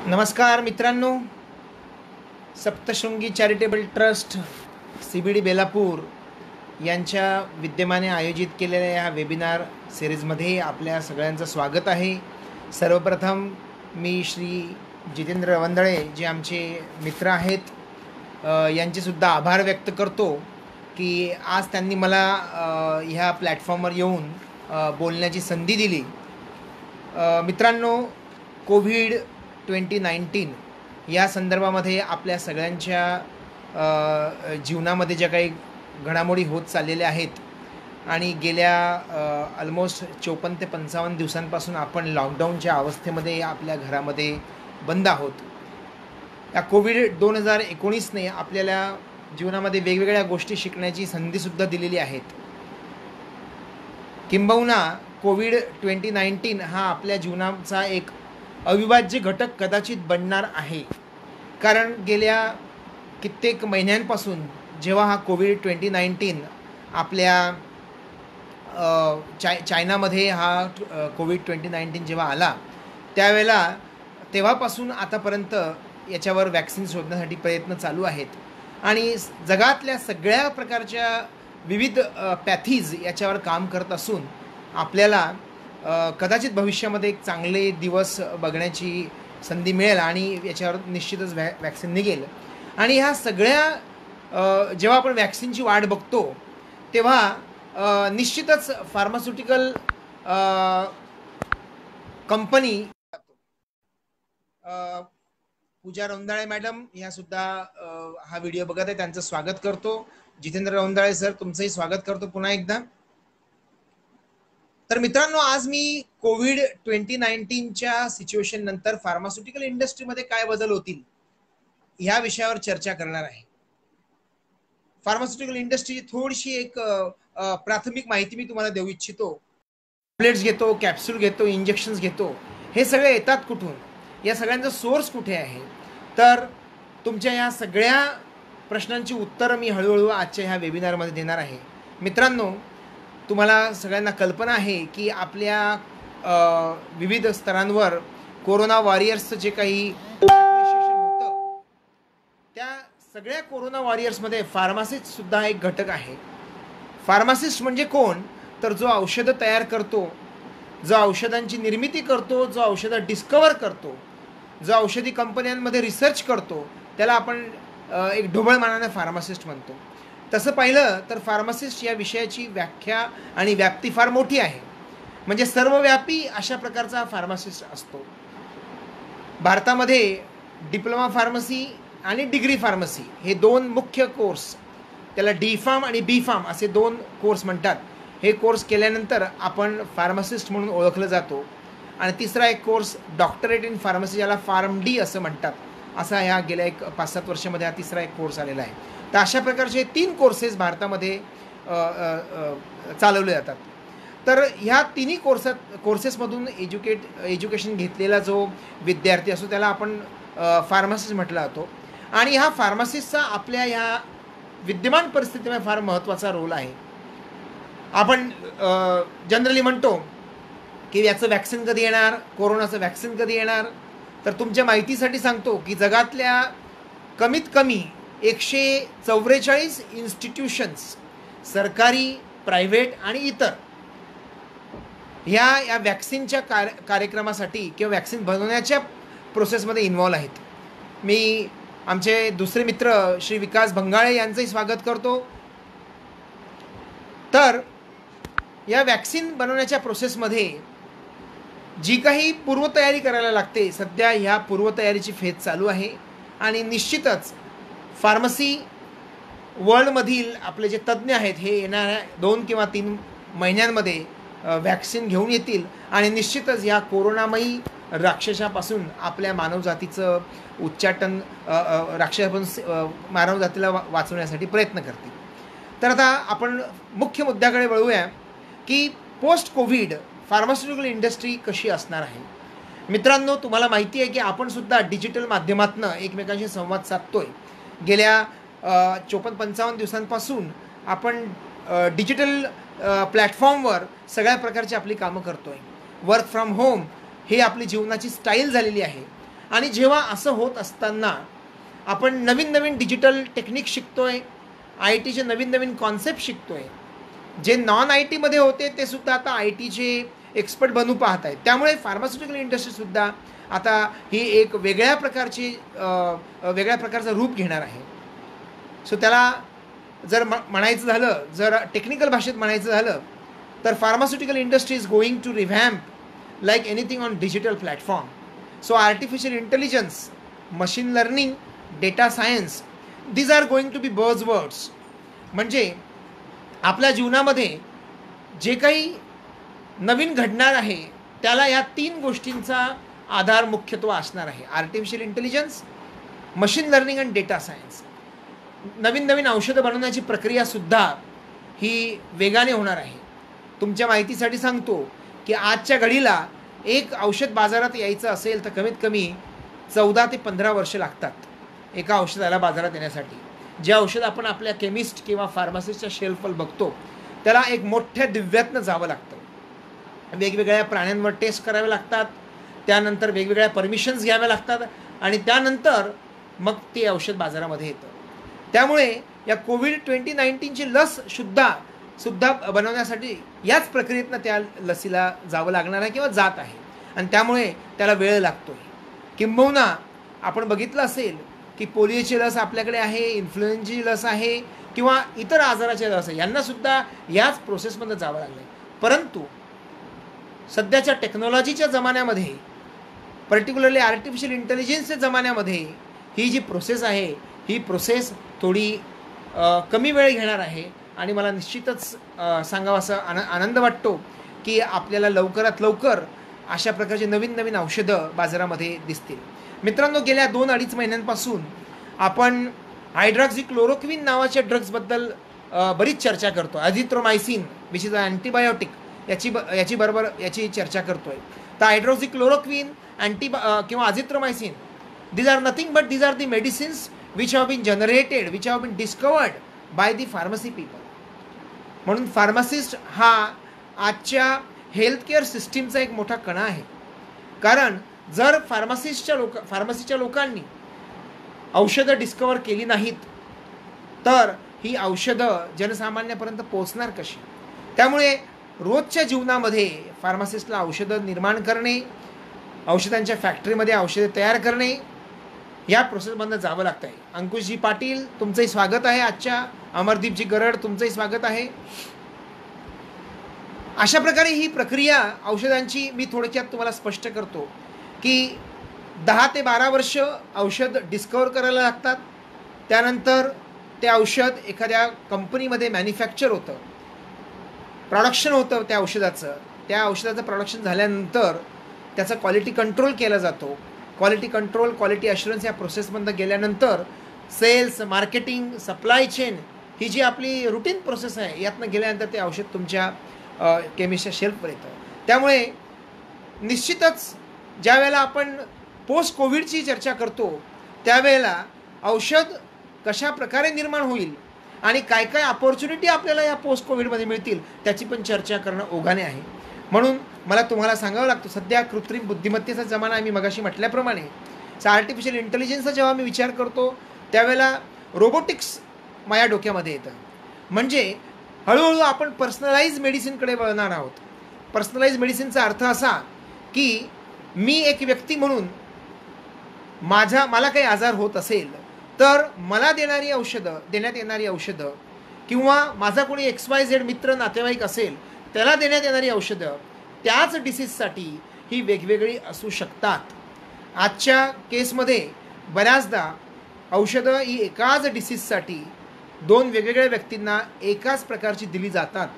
नमस्कार मित्रांनो, Saptashrungi charitable trust CBD Belapur यांच्या विद्यमाने आयोजित केलेल्या या वेबिनार सिरीजमध्ये आपल्या सगळ्यांचं स्वागत आहे. सर्वप्रथम मी श्री जितेंद्र रवंदळे जे आमचे मित्र आहेत यांचेसुद्धा आभार व्यक्त करतो की आज त्यांनी मला ह्या प्लॅटफॉर्मवर येऊन बोलण्याची संधी दिली. मित्रांनो, कोविड-19 या संदर्भामध्ये आपल्या सगळ्यांच्या जीवनामध्ये ज्या काही घडामोडी होत चाललेल्या आहेत आणि गेल्या ऑलमोस्ट 54 ते 55 दिवसांपासून आपण लॉकडाऊनच्या अवस्थेमध्ये आपल्या घरामध्ये बंद आहोत. या कोविड-2019ने आपल्याला जीवनामध्ये वेगवेगळ्या गोष्टी शिकण्याची संधीसुद्धा दिलेली आहेत. किंबहुना कोविड-2019 हा आपल्या जीवनाचा एक अविभाज्य घटक कदाचित बनणार आहे. कारण गेल्या कित्येक महिन्यांपासून जेव्हा हा कोविड-2019 आपल्या चायनामध्ये हा कोविड-2019 जेव्हा आला तेव्हापासून आतापर्यंत याच्यावर वॅक्सिन शोधण्यासाठी प्रयत्न चालू आहेत आणि जगातल्या सगळ्या प्रकारच्या विविध पॅथीज याच्यावर काम करत असून आपल्याला कदाचित भविष्यामध्ये एक चांगले दिवस बघण्याची संधी मिळेल आणि याच्यावर निश्चितच वॅक्सिन निघेल. आणि ह्या सगळ्या जेव्हा आपण वॅक्सिनची वाट बघतो तेव्हा निश्चितच फार्मास्युटिकल कंपनी पूजा रौंदाळे मॅडम ह्यासुद्धा हा व्हिडिओ बघत आहे, त्यांचं स्वागत करतो. जितेंद्र रौंदाळे सर, तुमचंही स्वागत करतो पुन्हा एकदा. तर मित्रांनो, आज मी कोविड-2019च्या सिच्युएशन नंतर फार्मास्युटिकल इंडस्ट्रीमध्ये काय बदल होतील ह्या विषयावर चर्चा करणार आहे. फार्मास्युटिकल इंडस्ट्रीची थोडीशी एक प्राथमिक माहिती मी तुम्हाला देऊ इच्छितो. टॅब्लेट्स घेतो, कॅप्सूल घेतो, इंजेक्शन्स घेतो, हे सगळे येतात कुठून, या सगळ्यांचा सोर्स कुठे आहे? तर तुमच्या या सगळ्या प्रश्नांची उत्तरं मी हळूहळू आजच्या ह्या वेबिनारमध्ये देणार आहे. मित्रांनो, तुम्हाला सगळ्यांना कल्पना आहे की आपल्या विविध स्तरांवर कोरोना वॉरियर्सचं जे काही ॲप्रिशिएशन होतं, त्या सगळ्या कोरोना वॉरियर्समध्ये फार्मासिस्टसुद्धा एक घटक आहे. फार्मासिस्ट म्हणजे कोण? तर जो औषधं तयार करतो, जो औषधांची निर्मिती करतो, जो औषधं डिस्कवर करतो, जो औषधी कंपन्यांमध्ये रिसर्च करतो, त्याला आपण एक ढोबळ मानाने फार्मासिस्ट म्हणतो. तसं पाहिलं तर फार्मासिस्ट या विषयाची व्याख्या आणि व्याप्ती फार मोठी आहे. म्हणजे सर्वव्यापी अशा प्रकारचा फार्मासिस्ट असतो. भारतामध्ये डिप्लोमा फार्मसी आणि डिग्री फार्मसी हे दोन मुख्य कोर्स, त्याला D.Pharm आणि B.Pharm असे दोन कोर्स म्हणतात. हे कोर्स केल्यानंतर आपण फार्मासिस्ट म्हणून ओळखलं जातो. आणि तिसरा एक कोर्स डॉक्टरेट इन फार्मसी, ज्याला PharmD असं म्हणतात, असा ह्या गेल्या एक 5-7 वर्षामध्ये हा तिसरा एक कोर्स आलेला आहे. तर अशा प्रकारचे 3 कोर्सेस भारतामध्ये चालवले जातात. तर ह्या तिन्ही कोर्सेसमधून एज्युकेशन घेतलेला जो विद्यार्थी असतो त्याला आपण फार्मासिस्ट म्हटला जातो. आणि हा फार्मासिस्टचा आपल्या ह्या विद्यमान परिस्थितीमध्ये फार महत्त्वाचा रोल आहे. आपण जनरली म्हणतो की याचं वॅक्सिन कधी येणार, कोरोनाचं वॅक्सिन कधी येणार. तर तुमच्या माहितीसाठी सांगतो की जगातल्या कमीत कमी 144 इन्स्टिट्यूशन्स, सरकारी, प्रायव्हेट आणि इतर, ह्या वॅक्सिनच्या कार्यक्रमासाठी किंवा वॅक्सिन बनवण्याच्या प्रोसेसमध्ये इन्व्हॉल्व आहेत. मी आमचे दुसरे मित्र श्री विकास भंगाळे यांचंही स्वागत करतो. तर या वॅक्सिन बनवण्याच्या प्रोसेसमध्ये जी काही पूर्वतयारी करायला लागते, सध्या ह्या पूर्वतयारीची फेज चालू आहे. आणि निश्चितच फार्मसी वर्ल्डमधील आपले जे तज्ज्ञ आहेत हे येणाऱ्या 2 किंवा 3 महिन्यांमध्ये वॅक्सिन घेऊन येतील आणि निश्चितच ह्या कोरोनामयी राक्षसापासून आपल्या मानवजातीचं उच्चाटन, राक्षसापासून मानवजातीला वाचवण्यासाठी प्रयत्न करतील. तर आता आपण मुख्य मुद्द्याकडे वळूया की पोस्ट कोविड फार्मास्युटिकल इंडस्ट्री कशी असणार आहे. मित्रांनो, तुम्हाला माहिती आहे की आपण सुद्धा डिजिटल माध्यमातून एकमेकांशी संवाद साधतोय. गेल्या 54-55 दिवसांपासून आपण डिजिटल प्लॅटफॉर्मवर सगळ्या प्रकारची आपली कामं करतोय. वर्क फ्रॉम होम ही आपली जीवनाची स्टाईल झालेली आहे आणि जेव्हा असं होत असताना आपण नवीन नवीन डिजिटल टेक्निक शिकतोय, आय टीचे नवीन नवीन कॉन्सेप्ट शिकतोय. जे नॉन आय टीमध्ये होते ते सुद्धा आता आय टीचे एक्सपर्ट बनू पाहत आहेत. त्यामुळे फार्मास्युटिकल इंडस्ट्रीसुद्धा आता ही एक वेगळ्या प्रकारचं रूप घेणार आहे. सो त्याला जर म्हणायचं झालं, जर टेक्निकल भाषेत म्हणायचं झालं तर pharmaceutical industry is going to revamp like anything on digital platform. So artificial intelligence, machine learning, data science, these are going to be buzzwords. म्हणजे आपल्या जीवनामध्ये जे काही नवीन घडणार आहे त्याला या 3 गोष्टींचा आधार मुख्यत्व असणार आहे. आर्टिफिशियल इंटेलिजन्स, मशीन लर्निंग आणि डेटा सायन्स. नवीन नवीन औषधं बनवण्याची प्रक्रियासुद्धा ही वेगाने होणार आहे. तुमच्या माहितीसाठी सांगतो की आजच्या घडीला एक औषध बाजारात यायचं असेल तर कमीत कमी 14 ते 15 वर्ष लागतात एका औषधाला बाजारात येण्यासाठी. जे औषध आपण आपल्या केमिस्ट किंवा फार्मासिस्टच्या शेल्फवर बघतो त्याला एक मोठ्या दिव्यातनं जावं लागतं. वेगवेगळ्या प्राण्यांवर टेस्ट करावे लागतात, त्यानंतर वेगवेगळ्या परमिशन्स घ्याव्या लागतात आणि त्यानंतर मग ते औषध बाजारामध्ये येतं. त्यामुळे या कोविड-19ची लस सुद्धा बनवण्यासाठी याच प्रक्रियेतनं त्या लसीला जावं लागणार आहे किंवा जात आहे आणि त्यामुळे त्याला वेळ लागतो आहे. किंबहुना आपण बघितलं असेल की पोलिओची लस आपल्याकडे आहे, इन्फ्लुएन्झाची लस आहे किंवा इतर आजाराची लस आहे, यांनासुद्धा याच प्रोसेसमध्ये जावं लागलं आहे. परंतु सध्याच्या टेक्नॉलॉजीच्या जमान्यामध्ये, पर्टिक्युलरली आर्टिफिशियल इंटेलिजन्सच्या जमान्यामध्ये ही जी प्रोसेस आहे ही प्रोसेस थोडी कमी वेळ घेणार आहे आणि मला निश्चितच सांगावं असं आनंद वाटतो की आपल्याला लवकरात लवकर अशा प्रकारचे नवीन नवीन औषधं बाजारामध्ये दिसतील. मित्रांनो, गेल्या 2-2.5 महिन्यांपासून आपण हायड्रॉक्झिक्लोरोक्विन नावाच्या ड्रग्सबद्दल बरीच चर्चा करतो. अझिथ्रोमायसिन विच इज अँटीबायोटिक याची चर्चा करतोय. तर हायड्रॉक्झिक्लोरोक्विन किंवा azithromycin, these are nothing but these are the medicines which have been generated, which have been discovered by the pharmacy people. म्हणून फार्मासिस्ट हा आजच्या हेल्थकेअर सिस्टीमचा एक मोठा कणा आहे. कारण जर फार्मसीच्या लोकांनी औषधं डिस्कवर केली नाहीत तर ही औषधं जनसामान्यापर्यंत पोहोचणार कशी. त्यामुळे रोजच्या जीवनामध्ये फार्मासिस्टला औषधं निर्माण करणे, औषधांच्या फॅक्टरीमध्ये औषधे तयार करणे, या प्रोसेसमधनं जावं लागतं आहे. अंकुशजी पाटील, तुमचंही स्वागत आहे आजच्या. अमरदीपजी गरड, तुमचंही स्वागत आहे. अशा प्रकारे ही प्रक्रिया औषधांची मी थोडक्यात तुम्हाला स्पष्ट करतो की 10 ते 12 वर्ष औषध डिस्कवर करायला लागतात. त्यानंतर ते औषध एखाद्या कंपनीमध्ये मॅन्युफॅक्चर होतं, प्रोडक्शन होतं त्या औषधाचं प्रोडक्शन झाल्यानंतर त्याचा क्वालिटी कंट्रोल केला जातो. क्वालिटी कंट्रोल, क्वालिटी अश्युरन्स या प्रोसेसमधनं गेल्यानंतर सेल्स, मार्केटिंग, सप्लाय चेन ही जी आपली रुटीन प्रोसेस आहे यातनं गेल्यानंतर ते औषध तुमच्या केमिस्टच्या शेल्फवर येतं. त्यामुळे निश्चितच ज्या वेळेला आपण पोस्ट कोविडची चर्चा करतो त्यावेळेला औषध कशा प्रकारे निर्माण होईल आणि काय काय अपॉर्च्युनिटी आपल्याला या पोस्ट कोविडमध्ये मिळतील त्याची पण चर्चा करणं ओघाने आहे. म्हणून मला तुम्हाला सांगावं लागतं, सध्या कृत्रिम बुद्धिमत्तेचा जमाना आहे. मी मगाशी म्हटल्याप्रमाणे आर्टिफिशियल इंटेलिजन्सचा जेव्हा मी विचार करतो त्यावेळेला रोबोटिक्स माझ्या डोक्यामध्ये येतं. म्हणजे हळूहळू आपण पर्सनलाइज मेडिसिनकडे वळणार आहोत. पर्सनलाइज मेडिसिनचा अर्थ असा की मी एक व्यक्ती म्हणून मला काही आजार होत असेल तर मला देण्यात येणारी औषधं किंवा माझा कोणी XYZ मित्र नातेवाईक असेल त्याला देण्यात येणारी औषधं त्याच डिसीजसाठी ही वेगवेगळी असू शकतात. आजच्या केसमध्ये बऱ्याचदा औषधं ही एकाच डिसीजसाठी 2 वेगवेगळ्या व्यक्तींना एकाच प्रकारची दिली जातात.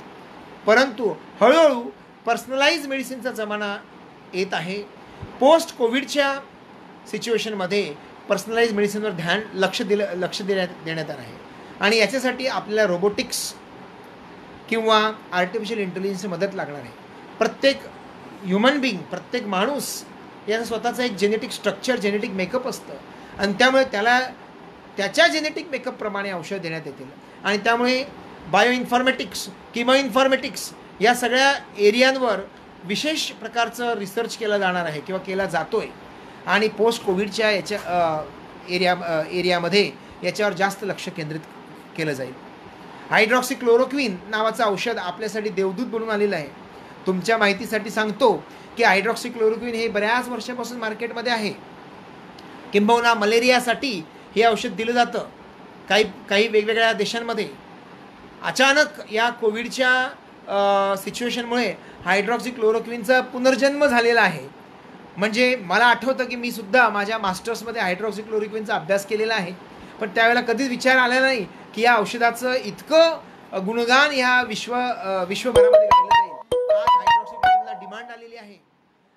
परंतु हळूहळू पर्सनलाइज मेडिसिनचा जमाना येत आहे. पोस्ट कोविडच्या सिच्युएशनमध्ये पर्सनलाइज मेडिसिनवर लक्ष देण्यात येणार आहे आणि याच्यासाठी आपल्याला रोबोटिक्स किंवा आर्टिफिशियल इंटेलिजन्सची मदत लागणार आहे. प्रत्येक ह्युमन बिईंग, प्रत्येक माणूस याचं स्वतःचं एक जेनेटिक स्ट्रक्चर, जेनेटिक मेकअप असतं आणि त्यामुळे त्याला त्याच्या जेनेटिक मेकअपप्रमाणे औषध देण्यात येतील आणि त्यामुळे बायो इन्फॉर्मेटिक्स, किमो इन्फॉर्मेटिक्स या सगळ्या एरियांवर विशेष प्रकारचं रिसर्च केला जाणार आहे किंवा केला जातो आहे. आणि पोस्ट कोविडच्या एरियामध्ये याच्यावर जास्त लक्ष केंद्रित केलं जाईल. हायड्रॉक्सिक्लोरोक्विन नावाचं औषध आपल्यासाठी देवदूत बनून आलेलं आहे. तुमच्या माहितीसाठी सांगतो की हायड्रॉक्सिक्लोरोक्विन हे बऱ्याच वर्षापासून मार्केटमध्ये आहे. किंबहुना मलेरियासाठी हे औषध दिलं जातं काही वेगवेगळ्या देशांमध्ये. अचानक या कोविडच्या सिच्युएशनमुळे हायड्रॉक्सिक्लोरोक्विनचा पुनर्जन्म झालेला आहे. म्हणजे मला आठवतं की मी सुद्धा माझ्या मास्टर्समध्ये हायड्रॉक्सिक्लोरोक्विनचा अभ्यास केलेला आहे, पण त्यावेळेला कधीच विचार आला नाही की या औषधाचं इतकं गुणगान ह्या विश्वभरामध्ये गायलं जाईल. आज हायड्रॉक्सिक्लोरोक्विनला डिमांड आलेली आहे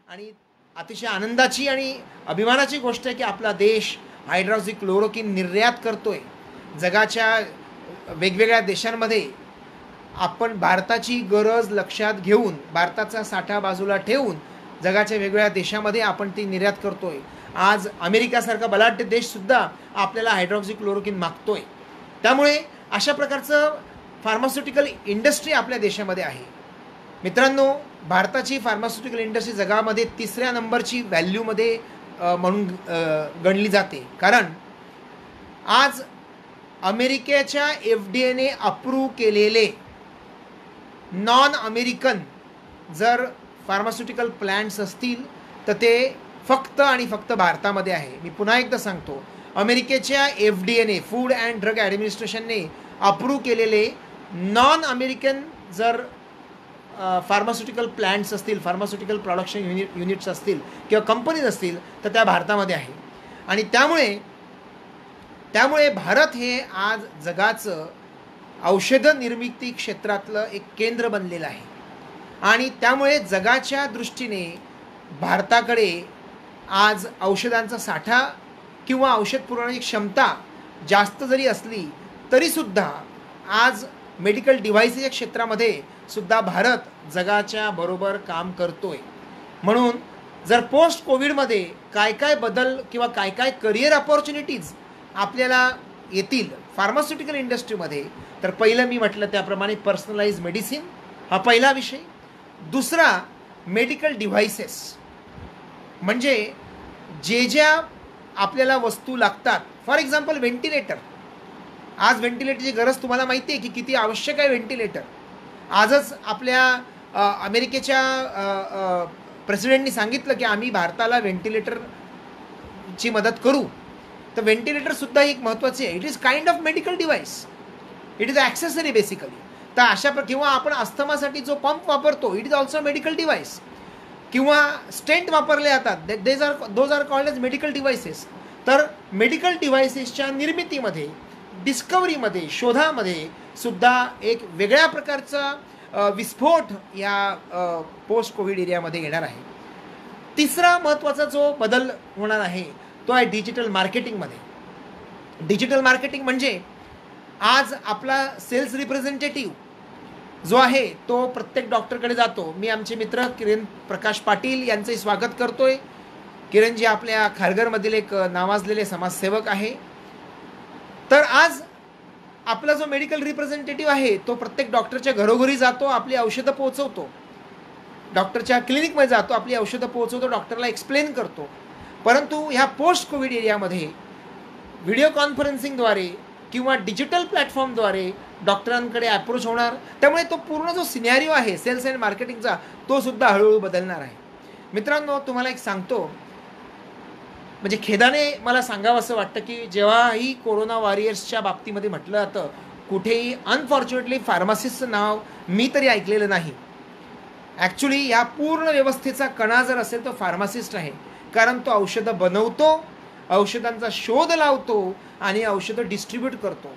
आणि अतिशय आनंदाची आणि अभिमानाची गोष्ट आहे की आपला देश हायड्रॉक्सिक्लोरोक्विन निर्यात करतोय. जगाच्या वेगवेगळ्या देशांमध्ये आपण भारताची गरज लक्षात घेऊन, भारताचा साठा बाजूला ठेवून जगाच्या वेगवेगळ्या देशामध्ये आपण ती निर्यात करतोय. आज अमेरिकासारखा बलाढ्य देशसुद्धा आपल्याला हायड्रॉक्सिक्लोरोक्विन मागतोय. त्यामुळे अशा प्रकारचं फार्मास्युटिकल इंडस्ट्री आपल्या देशामध्ये आहे. मित्रांनो, भारताची फार्मास्युटिकल इंडस्ट्री जगामध्ये 3ऱ्या नंबरची व्हॅल्यूमध्ये म्हणून गणली जाते. कारण आज अमेरिकेच्या FDA अप्रूव्ह केलेले नॉन अमेरिकन जर फार्मास्युटिकल प्लॅन्ट्स असतील तर ते फक्त आणि फक्त भारतामध्ये आहे. मी पुन्हा एकदा सांगतो, अमेरिकेच्या FDA फूड अँड ड्रग ॲडमिनिस्ट्रेशनने अप्रूव्ह केलेले नॉन अमेरिकन जर फार्मास्युटिकल प्लॅन्ट्स असतील, फार्मास्युटिकल प्रोडक्शन युनिट्स असतील किंवा कंपनीज असतील तर त्या भारतामध्ये आहे. आणि त्यामुळे भारत हे आज जगाचं औषधं निर्मिती क्षेत्रातलं एक केंद्र बनलेलं आहे. आणि त्यामुळे जगाच्या दृष्टीने भारताकडे आज औषधांचा साठा किंवा औषध पुरवण्याची क्षमता जास्त जरी असली तरीसुद्धा आज मेडिकल डिव्हाइसेसच्या क्षेत्रामध्ये सुद्धा भारत जगाच्या बरोबर काम करतोय. म्हणून जर पोस्ट कोविडमध्ये काय बदल किंवा काय करिअर अपॉर्च्युनिटीज आपल्याला येतील फार्मास्युटिकल इंडस्ट्रीमध्ये, तर पहिलं मी म्हटलं त्याप्रमाणे पर्सनलाइज मेडिसिन हा पहिला विषय. दुसरा मेडिकल डिव्हाइसेस, म्हणजे ज्या आपल्याला वस्तू लागतात. For example ventilator. आज व्हेंटिलेटरची गरज तुम्हाला माहिती आहे की किती आवश्यक आहे व्हेंटिलेटर. आजच आपल्या अमेरिकेच्या प्रेसिडेंटनी सांगितलं की आम्ही भारताला व्हेंटिलेटरची मदत करू. तर व्हेंटिलेटरसुद्धा एक महत्त्वाची आहे. It is kind of medical device, it is accessory basically. तर अशा किंवा आपण अस्थमासाठी जो पंप वापरतो it is also medical device. किंवा स्टेंट वापरले जातात, those are called as medical devices. तर मेडिकल डिव्हाइसेसच्या निर्मितीमध्ये, डिस्कवरीमध्ये, शोधामध्ये सुद्धा एक वेगळ्या प्रकारचा विस्फोट या पोस्ट कोविड एरियामध्ये येणार आहे. तिसरा महत्त्वाचा जो बदल होणार आहे तो आहे डिजिटल मार्केटिंगमध्ये. डिजिटल मार्केटिंग म्हणजे आज आपला सेल्स रिप्रेझेंटेटिव्ह जो आहे तो प्रत्येक डॉक्टरकडे जातो. मी आमचे मित्र किरण प्रकाश पाटील यांचंही स्वागत करतोय. किरणजी आपल्या खारघरमधील एक नावाजलेले समाजसेवक आहे. तर आज आपला जो मेडिकल रिप्रेझेंटेटिव्ह आहे तो प्रत्येक डॉक्टरच्या घरोघरी जातो, आपली औषधं पोहोचवतो. डॉक्टरच्या क्लिनिकमध्ये जातो, आपली औषधं पोहोचवतो, डॉक्टरला एक्सप्लेन करतो. परंतु ह्या पोस्ट कोविड एरियामध्ये व्हिडिओ कॉन्फरन्सिंगद्वारे किंवा डिजिटल प्लॅटफॉर्मद्वारे डॉक्टरांकडे अप्रोच होणार. त्यामुळे तो पूर्ण जो सिनॅरिओ आहे सेल्स अँड मार्केटिंगचा तो सुद्धा हळूहळू बदलणार आहे. मित्रांनो, तुम्हाला एक सांगतो, म्हणजे खेदाने मला सांगावं असं वाटतं की जेव्हाही कोरोना वॉरियर्सच्या बाबतीमध्ये म्हटलं जातं कुठेही अनफॉर्च्युनेटली फार्मासिस्टचं नाव मी तरी ऐकलेलं नाही. ॲक्च्युली या पूर्ण व्यवस्थेचा कणा जर असेल तो फार्मासिस्ट आहे. कारण तो औषधं बनवतो, औषधांचा शोध लावतो आणि औषधं डिस्ट्रीब्यूट करतो.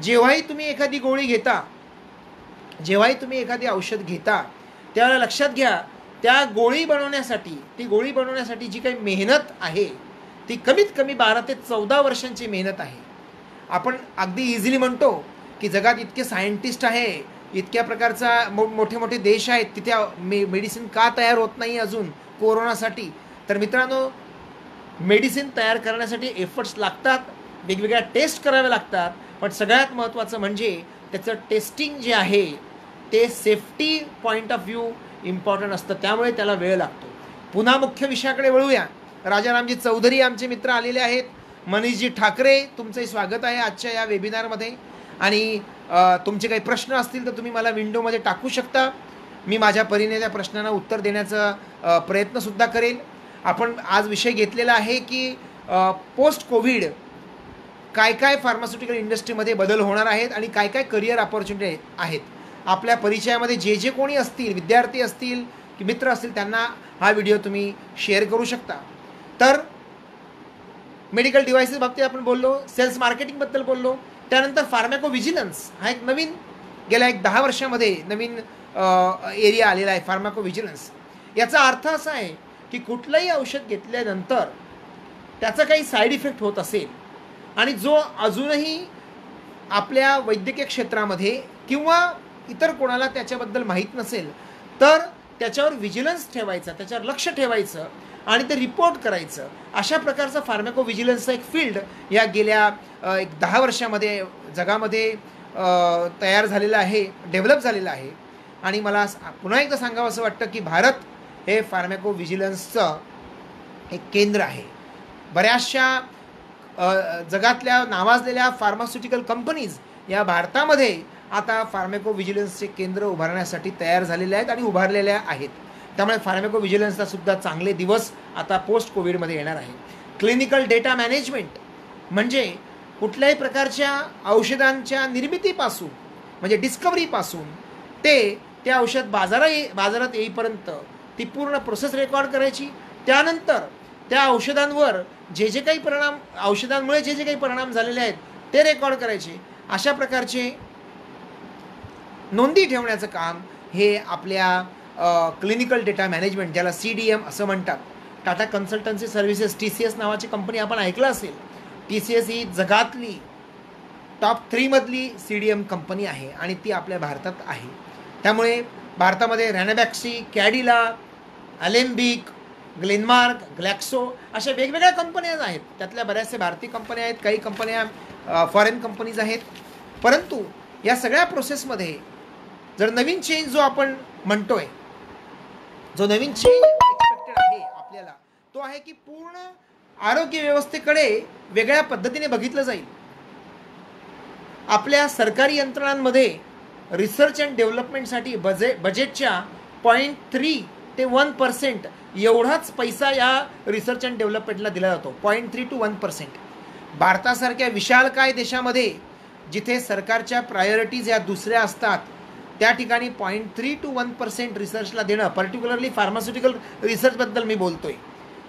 जेव्हाही तुम्ही एखादी गोळी घेता, जेव्हाही तुम्ही एखादी औषध घेता त्यावेळेला लक्षात घ्या त्या गोळी बनवण्यासाठी जी काही मेहनत आहे ती कमीत कमी 12 ते 14 वर्षांची मेहनत आहे. आपण अगदी इझिली म्हणतो की जगात इतके सायंटिस्ट आहे, इतक्या प्रकारचा मोठे मोठे देश आहेत, तिथे मेडिसिन का तयार होत नाही अजून कोरोनासाठी. तर मित्रांनो, मेडिसिन तयार करण्यासाठी एफर्ट्स लागतात, वेगवेगळ्या टेस्ट कराव्या लागतात. पण सगळ्यात महत्त्वाचं म्हणजे त्याचं टेस्टिंग जे आहे ते safety point of view important असतं, त्यामुळे त्याला वेळ लागतो. पुन्हा मुख्य विषयाकडे वळूया. राजारामजी चौधरी आमचे मित्र आलेले आहेत. मनीषजी ठाकरे, तुमचंही स्वागत आहे आजच्या या वेबिनारमध्ये. आणि तुमचे काही प्रश्न असतील तर तुम्ही मला विंडोमध्ये टाकू शकता. मी माझ्या परीने त्या प्रश्नांना उत्तर देण्याचा प्रयत्नसुद्धा करेल. आपण आज विषय घेतलेला आहे की पोस्ट कोविड काय काय फार्मास्युटिकल इंडस्ट्रीमध्ये बदल होणार आहेत आणि काय काय करिअर ऑपॉर्च्युनिटी आहेत. आपल्या परिचयामध्ये जे जे कोणी असतील, विद्यार्थी असतील की मित्र असतील, त्यांना हा व्हिडिओ तुम्ही शेअर करू शकता. तर मेडिकल डिव्हाइसेस बाबतीत आपण बोललो, सेल्स मार्केटिंगबद्दल बोललो, त्यानंतर फार्मॅको व्हिजिलन्स हा एक नवीन गेल्या 10 वर्षामध्ये नवीन एरिया आलेला आहे, फार्मॅको व्हिजिलन्स. याचा अर्थ असा आहे की कुठलंही औषध घेतल्यानंतर त्याचा काही साईड इफेक्ट होत असेल आणि जो अजूनही आपल्या वैद्यकीय क्षेत्रामध्ये किंवा इतर कोणाला त्याच्याबद्दल माहीत नसेल तर त्याच्यावर व्हिजिलन्स ठेवायचा, त्याच्यावर लक्ष ठेवायचं आणि ते रिपोर्ट करायचं. अशा प्रकारचं फार्मॅको व्हिजिलन्सचं एक फील्ड या गेल्या 10 वर्षामध्ये जगामध्ये तयार झालेलं आहे, डेव्हलप झालेलं आहे. आणि मला पुन्हा एकदा सांगावं असं वाटतं की भारत हे फार्मॅको व्हिजिलन्सचं एक केंद्र आहे. बऱ्याचशा जगातल्या नावाजलेल्या फार्मास्युटिकल कंपनीज या भारतामध्ये आता फार्मॅको व्हिजिलन्सचे केंद्र उभारण्यासाठी तयार झालेले आहेत आणि उभारलेल्या आहेत. त्यामुळे फार्मॅको व्हिजिलन्सला सुद्धा चांगले दिवस आता पोस्ट कोविडमध्ये येणार आहे. क्लिनिकल डेटा मॅनेजमेंट म्हणजे कुठल्याही प्रकारच्या औषधांच्या निर्मितीपासून म्हणजे डिस्कवरीपासून ते औषध बाजारात येईपर्यंत ती पूर्ण प्रोसेस रेकॉर्ड करायची. त्यानंतर त्या औषधांवर जे काही परिणाम, औषधांमुळे जे काही परिणाम झालेले आहेत ते रेकॉर्ड करायचे. अशा प्रकारचे नोंदी ठेवण्याचं काम हे आपल्या क्लिनिकल डेटा मॅनेजमेंट, ज्याला CDM असं म्हणतात, टाटा कन्सल्टन्सी सर्व्हिसेस, TCS नावाची कंपनी आपण ऐकलं असेल. TCS ही जगातली टॉप 3 मधली CDM कंपनी आहे आणि ती आपल्या भारतात आहे. त्यामुळे भारतामध्ये रॅनबॅक्सी, कॅडिला, अलेम्बिक, ग्लेनमार्क, ग्लॅक्सो अशा वेगवेगळ्या कंपन्या आहेत. त्यातल्या बऱ्याचशा भारतीय कंपन्या आहेत, काही कंपन्या फॉरेन कंपनीज आहेत. परंतु या सगळ्या प्रोसेसमध्ये जर नवीन चेंज जो आपण म्हणतोय, जो नवीन चेंज एक्सपेक्टेड आहे आपल्याला, तो आहे की पूर्ण आरोग्य व्यवस्थेकडे वेगळ्या पद्धतीने बघितलं जाईल. आपल्या सरकारी यंत्रणांमध्ये रिसर्च अँड डेव्हलपमेंटसाठी बजेटच्या 0.3 ते 1% एवढाच पैसा या रिसर्च अँड डेव्हलपमेंटला दिला जातो. 0.3 to 1%. भारतासारख्या विशालकाय देशामध्ये जिथे सरकारच्या प्रायोरिटीज या दुसऱ्या असतात त्या ठिकाणी 0.3 to 1% रिसर्चला देणं, पर्टिक्युलरली फार्मास्युटिकल रिसर्चबद्दल मी बोलतोय,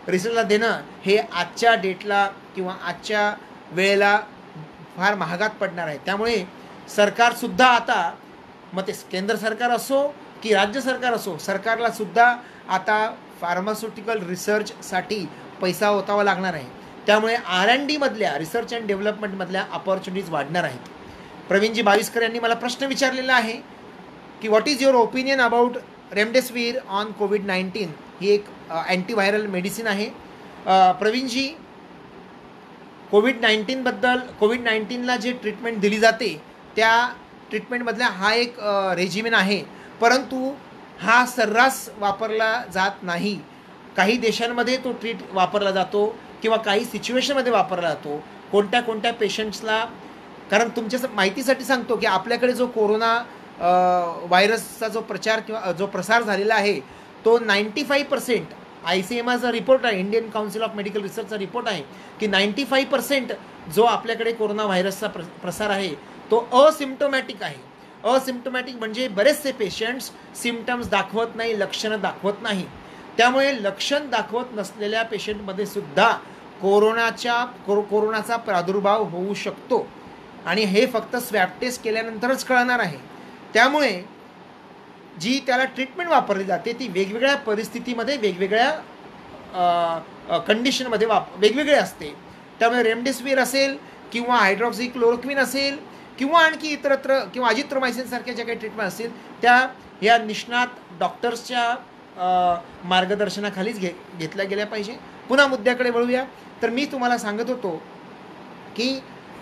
रिसर्चला देणं हे आजच्या डेटला किंवा आजच्या वेळेला फार महागात पडणार आहे. त्यामुळे सरकारसुद्धा आता, मग ते केंद्र सरकार असो की राज्य सरकार असो, सरकारला सुद्धा आता फार्मास्युटिकल रिसर्चसाठी पैसा ओतावा लागणार आहे. त्यामुळे R&D मधल्या, रिसर्च अँड डेव्हलपमेंटमधल्या ऑपॉर्च्युनिटीज वाढणार आहेत. प्रवीणजी बाविस्कर यांनी मला प्रश्न विचारलेला आहे की what is your opinion about remdesivir on COVID-19. ही एक अँटीव्हायरल मेडिसिन आहे. प्रवीणजी, कोविड-19ला जे ट्रीटमेंट दिली जाते त्या ट्रीटमेंटमधला हा एक रेजिमेन आहे, परंतु हा सर्रास वापरला जात नाही. काही देशांमध्ये तो वापरला जातो किंवा काही सिच्युएशनमध्ये वापरला जातो. कोणत्या पेशंट्सला, कारण तुमच्या माहितीसाठी सांगतो की आपल्याकडे जो कोरोना व्हायरसचा जो प्रचार किंवा जो प्रसार झालेला आहे तो 95% ICMRचा रिपोर्ट आहे, इंडियन काउन्सिल ऑफ मेडिकल रिसर्चचा रिपोर्ट आहे की 95% जो आपल्याकडे कोरोना व्हायरसचा प्रसार आहे तो असिम्प्टोमॅटिक आहे. असिम्प्टोमॅटिक म्हणजे बरेचसे पेशंट्स सिम्पटम्स दाखवत नाही, लक्षणं दाखवत नाही. त्यामुळे लक्षण दाखवत नसलेल्या पेशंटमध्ये सुद्धा कोरोनाचा प्रादुर्भाव होऊ शकतो आणि हे फक्त स्वॅब टेस्ट केल्यानंतरच कळणार आहे. त्यामुळे जी त्याला ट्रीटमेंट वापरली जाते ती वेगवेगळ्या परिस्थितीमध्ये, वेगवेगळ्या कंडिशनमध्ये वेगवेगळे असते. त्यामुळे रेमडेसिवीर असेल किंवा हायड्रॉक्सिक्लोरोक्विन असेल किंवा आणखी इतरत्र किंवा अजिथ्रोमायसिनसारख्या ज्या काही ट्रीटमेंट असतील त्या या निष्णात डॉक्टर्सच्या मार्गदर्शनाखालीच घेतल्या गेल्या पाहिजे. पुन्हा मुद्द्याकडे वळूया. तर मी तुम्हाला सांगत होतो की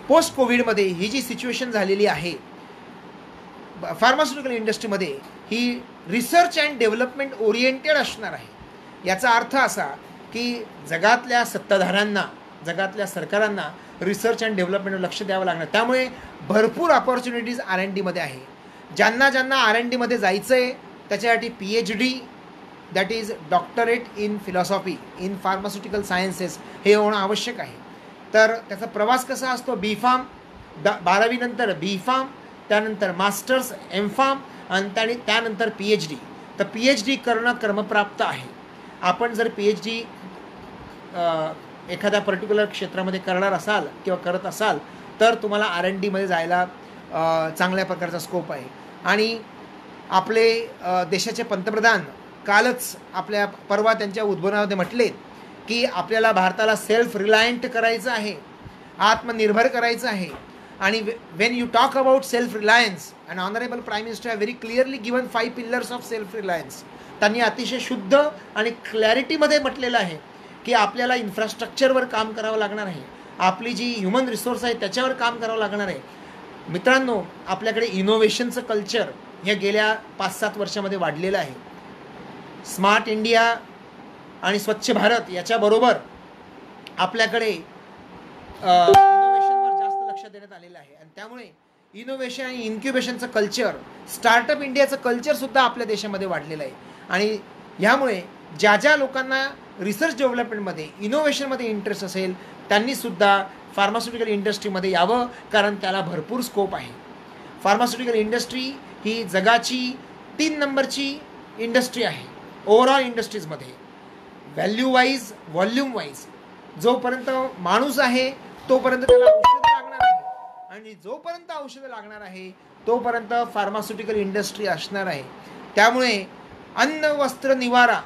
पोस्ट कोविडमध्ये ही जी सिच्युएशन झालेली आहे फार्मास्युटिकल इंडस्ट्रीमध्ये, ही रिसर्च अँड डेव्हलपमेंट ओरिएंटेड असणार आहे. याचा अर्थ असा की जगातल्या सत्ताधाऱ्यांना, जगातल्या सरकारांना रिसर्च अँड डेव्हलपमेंटवर लक्ष द्यावं लागणार. त्यामुळे भरपूर ऑपॉर्च्युनिटीज R&Dमध्ये आहे. ज्यांना R&Dमध्ये जायचं आहे त्याच्यासाठी PhD, that is doctorate in philosophy in pharmaceutical sciences, हे होणं आवश्यक आहे. तर त्याचा प्रवास कसा असतो, B.Pharm, 12वी नंतर B.Pharm, त्यानंतर मास्टर्स, M.Pharm आणि त्यानंतर PhD. तर PhD करणं क्रमप्राप्त आहे. आपण जर PhD एखाद्या पर्टिक्युलर क्षेत्रामध्ये करणार असाल किंवा करत असाल तर तुम्हाला R&Dमध्ये जायला चांगल्या प्रकारचा स्कोप आहे. आणि आपले देशाचे पंतप्रधान कालच आपल्या परवा त्यांच्या उद्बोधनामध्ये म्हटले की आपल्याला भारताला सेल्फ रिलायंट करायचं आहे, आत्मनिर्भर करायचं आहे. आणि Wien you talk about self Reliance, and honourable prime minister have very clearly given 5 pillars of self Reliance. त्यांनी अतिशय शुद्ध आणि क्लॅरिटीमध्ये म्हटलेलं आहे की आपल्याला इन्फ्रास्ट्रक्चरवर काम करावं लागणार आहे, आपली जी ह्युमन रिसोर्स आहे त्याच्यावर काम करावं लागणार आहे. मित्रांनो, आपल्याकडे इनोव्हेशनचं कल्चर हे गेल्या 5-7 वर्षामध्ये वाढलेलं आहे. स्मार्ट इंडिया आणि स्वच्छ भारत याच्याबरोबर आपल्याकडे इनोव्हेशनवर जास्त लक्ष देण्यात आलेलं आहे. आणि त्यामुळे इनोव्हेशन आणि इन्क्युबेशनचं कल्चर, स्टार्टअप इंडियाचं कल्चरसुद्धा आपल्या देशामध्ये वाढलेलं आहे. आणि ह्यामुळे ज्या ज्या लोकांना रिसर्च डेव्हलपमेंटमध्ये, इनोव्हेशनमध्ये इंटरेस्ट असेल त्यांनीसुद्धा फार्मास्युटिकल इंडस्ट्रीमध्ये यावं, कारण त्याला भरपूर स्कोप आहे. फार्मास्युटिकल इंडस्ट्री ही जगाची 3 नंबरची इंडस्ट्री आहे ओव्हरऑल इंडस्ट्रीजमध्ये. Value wise, volume wise. जोपर्यंत माणूस आहे तोपर्यंत त्याला औषधं लागणार आहे, आणि जोपर्यंत औषधं लागणार आहे तोपर्यंत फार्मास्युटिकल इंडस्ट्री असणार आहे. त्यामुळे अन्न, वस्त्र, निवारा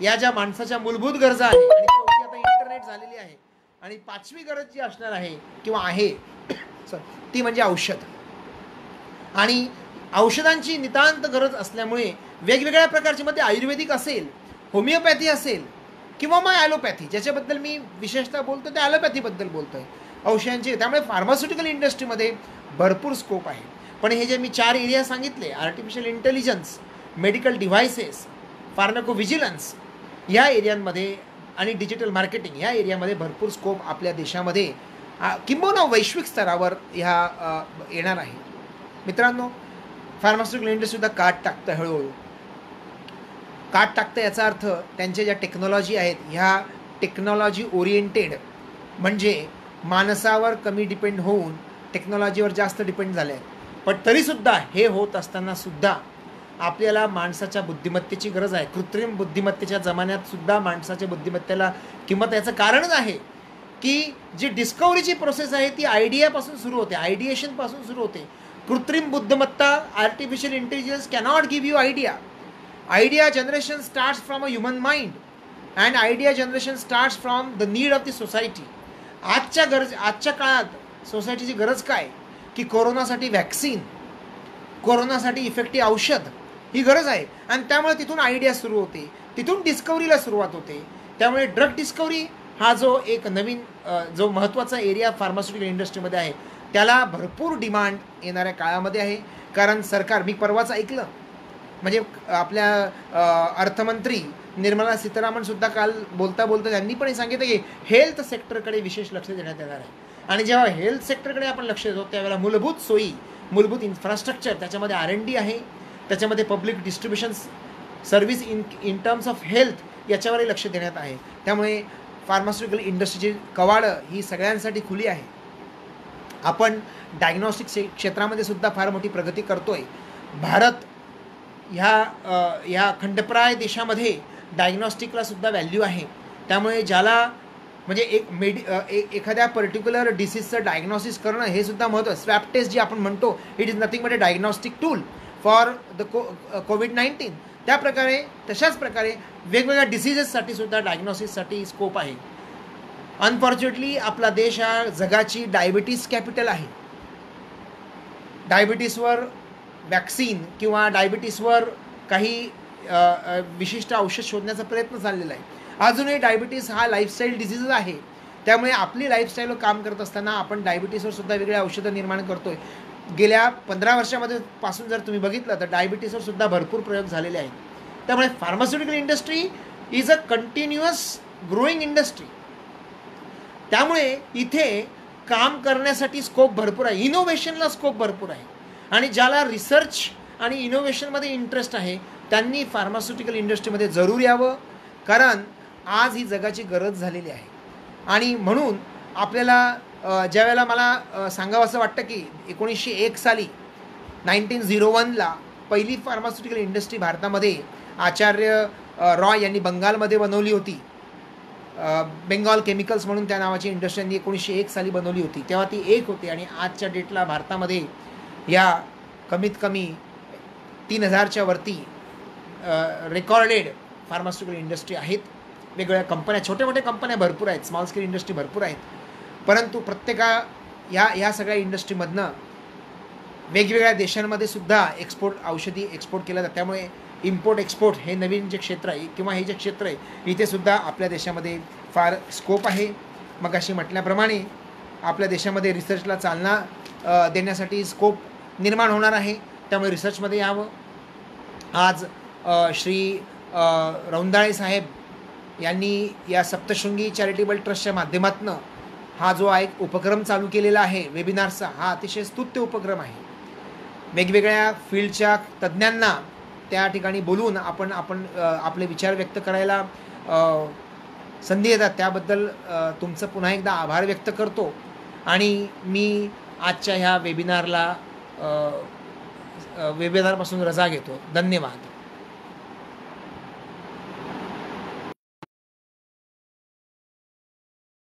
या ज्या माणसाच्या मूलभूत गरजा आहे, आणि चौथी आता इंटरनेट झालेली आहे, आणि 5वी गरज जी असणार आहे किंवा आहे ती म्हणजे औषध. आणि औषधांची नितांत गरज असल्यामुळे वेगवेगळ्या प्रकारची, मध्ये आयुर्वेदिक असेल, होमिओपॅथी असेल किंवा मग ॲलोपॅथी, ज्याच्याबद्दल मी विशेषतः बोलतो ते ॲलोपॅथीबद्दल बोलतो आहे, औषधांची. त्यामुळे फार्मास्युटिकल इंडस्ट्रीमध्ये भरपूर स्कोप आहे. पण हे जे मी 4 एरिया सांगितले, आर्टिफिशियल इंटेलिजन्स, मेडिकल डिव्हायसेस, फार्माकोव्हिजिलन्स, या एरियांमध्ये आणि डिजिटल मार्केटिंग या एरियामध्ये भरपूर स्कोप आपल्या देशामध्ये किंबहुना वैश्विक स्तरावर ह्या येणार आहे. मित्रांनो, फार्मास्युटिकल इंडस्ट्रीसुद्धा काट टाकतं, हळूहळू काट टाकतं. याचा अर्थ त्यांच्या ज्या टेक्नॉलॉजी आहेत ह्या टेक्नॉलॉजी ओरिएंटेड, म्हणजे माणसावर कमी डिपेंड होऊन टेक्नॉलॉजीवर जास्त डिपेंड झाले आहेत. पण तरीसुद्धा हे होत असतानासुद्धा आपल्याला माणसाच्या बुद्धिमत्तेची गरज आहे. कृत्रिम बुद्धिमत्तेच्या जमान्यात सुद्धा माणसाच्या बुद्धिमत्तेला किंमत. याचं कारणच आहे की जी डिस्कवरीची प्रोसेस आहे ती आयडियापासून सुरू होते, आयडिएशनपासून सुरू होते. कृत्रिम बुद्धिमत्ता, artificial intelligence cannot give you idea. Idea generation starts from a human mind, and idea generation starts from the need of the society. आजच्या काळात सोसायटीची गरज काय, की कोरोनासाठी व्हॅक्सिन, कोरोनासाठी इफेक्टिव्ह औषध, ही गरज आहे. आणि त्यामुळे तिथून आयडिया सुरू होते, तिथून डिस्कवरीला सुरुवात होते. त्यामुळे ड्रग डिस्कवरी हा जो एक नवीन जो महत्त्वाचा एरिया फार्मास्युटिकल इंडस्ट्रीमध्ये आहे त्याला भरपूर डिमांड येणाऱ्या काळामध्ये आहे. कारण सरकार, मी परवाच ऐकलं, म्हणजे आपल्या अर्थमंत्री निर्मला सीतारामनसुद्धा काल बोलता त्यांनी पण सांगितलं की हेल्थ सेक्टरकडे विशेष लक्ष देण्यात येणार आहे. आणि जेव्हा हेल्थ सेक्टरकडे आपण लक्ष देतो त्यावेळेला मूलभूत सोयी, मूलभूत इन्फ्रास्ट्रक्चर, त्याच्यामध्ये R&D आहे, त्याच्यामध्ये public distribution service in terms of health याच्यावरही लक्ष देण्यात आहे. त्यामुळे फार्मास्युटिकल इंडस्ट्रीची कवाडं ही सगळ्यांसाठी खुली आहे. आपण डायग्नॉस्टिक क्षेत्रामध्ये सुद्धा फार मोठी प्रगती करतोय. भारत ह्या खंडप्राय देशामध्ये डायग्नॉस्टिकला सुद्धा व्हॅल्यू आहे. त्यामुळे ज्याला म्हणजे एखाद्या पर्टिक्युलर डिसीजचं डायग्नॉसिस करणं हे सुद्धा महत्त्वाचं. स्वॅब टेस्ट जी आपण म्हणतो, it is nothing but a diagnostic tool for the कोविड-19. तशाच प्रकारे वेगवेगळ्या डिसीजेससाठी सुद्धा डायग्नॉसिससाठी स्कोप आहे. अनफॉर्च्युनेटली आपला देश हा जगाची डायबिटीस कॅपिटल आहे. डायबिटीसवर वॅक्सिन किंवा डायबिटीसवर काही विशिष्ट औषध शोधण्याचा प्रयत्न चाललेला आहे. अजूनही डायबिटीस हा लाईफस्टाईल डिझीज आहे. त्यामुळे आपली लाईफस्टाईलवर काम करत असताना आपण डायबिटीसवर सुद्धा वेगळ्या औषधं निर्माण करतोय. गेल्या 15 वर्षामध्ये पासून जर तुम्ही बघितलं तर डायबिटीसवर सुद्धा भरपूर प्रयोग झालेले आहेत. त्यामुळे pharmaceutical industry is a continuous growing industry. त्यामुळे इथे काम करण्यासाठी स्कोप भरपूर आहे, इनोव्हेशनला स्कोप भरपूर आहे. आणि ज्याला रिसर्च आणि इनोव्हेशनमध्ये इंटरेस्ट आहे त्यांनी फार्मास्युटिकल इंडस्ट्रीमध्ये जरूर यावं, कारण आज ही जगाची गरज झालेली आहे. आणि म्हणून आपल्याला ज्यावेळेला मला सांगावं असं वाटतं की 1901 साली 1901ला पहिली फार्मास्युटिकल इंडस्ट्री भारतामध्ये आचार्य रॉय यांनी बंगालमध्ये बनवली होती. बेंगॉल केमिकल्स म्हणून त्या नावाची इंडस्ट्री यांनी 1901 साली बनवली होती. तेव्हा ती एक होती आणि आजच्या डेटला भारतामध्ये या कमीत कमी 3000च्या वरती रेकॉर्डेड फार्मास्युटिकल इंडस्ट्री आहेत. वेगवेगळ्या कंपन्या, छोट्या मोठ्या कंपन्या भरपूर आहेत, स्मॉल स्केल इंडस्ट्री भरपूर आहेत. परंतु ह्या सगळ्या इंडस्ट्रीमधनं वेगवेगळ्या देशांमध्ये सुद्धा औषधी एक्सपोर्ट केलं जातं. त्यामुळे इम्पोर्ट एक्सपोर्ट हे नवीन जे क्षेत्र आहे किंवा हे जे क्षेत्र आहे इथे सुद्धा आपल्या देशामध्ये फार स्कोप आहे. मग अशी म्हटल्याप्रमाणे आपल्या देशामध्ये रिसर्चला चालना देण्यासाठी स्कोप निर्माण होणार आहे. त्यामुळे रिसर्चमध्ये यावं. आज श्री रौंदाळे साहेब यांनी या सप्तशृंगी चॅरिटेबल ट्रस्टच्या माध्यमातून हा जो एक उपक्रम चालू केलेला आहे वेबिनारचा, हा अतिशय स्तुत्य उपक्रम आहे. वेगवेगळ्या फील्डच्या तज्ज्ञांना त्या ठिकाणी बोलून आपण आपले विचार व्यक्त करायला संधी देतात. त्याबद्दल तुमचं पुन्हा एकदा आभार व्यक्त करतो. आणि मी आजच्या ह्या वेबिनारपासून रजा घेतो. धन्यवाद.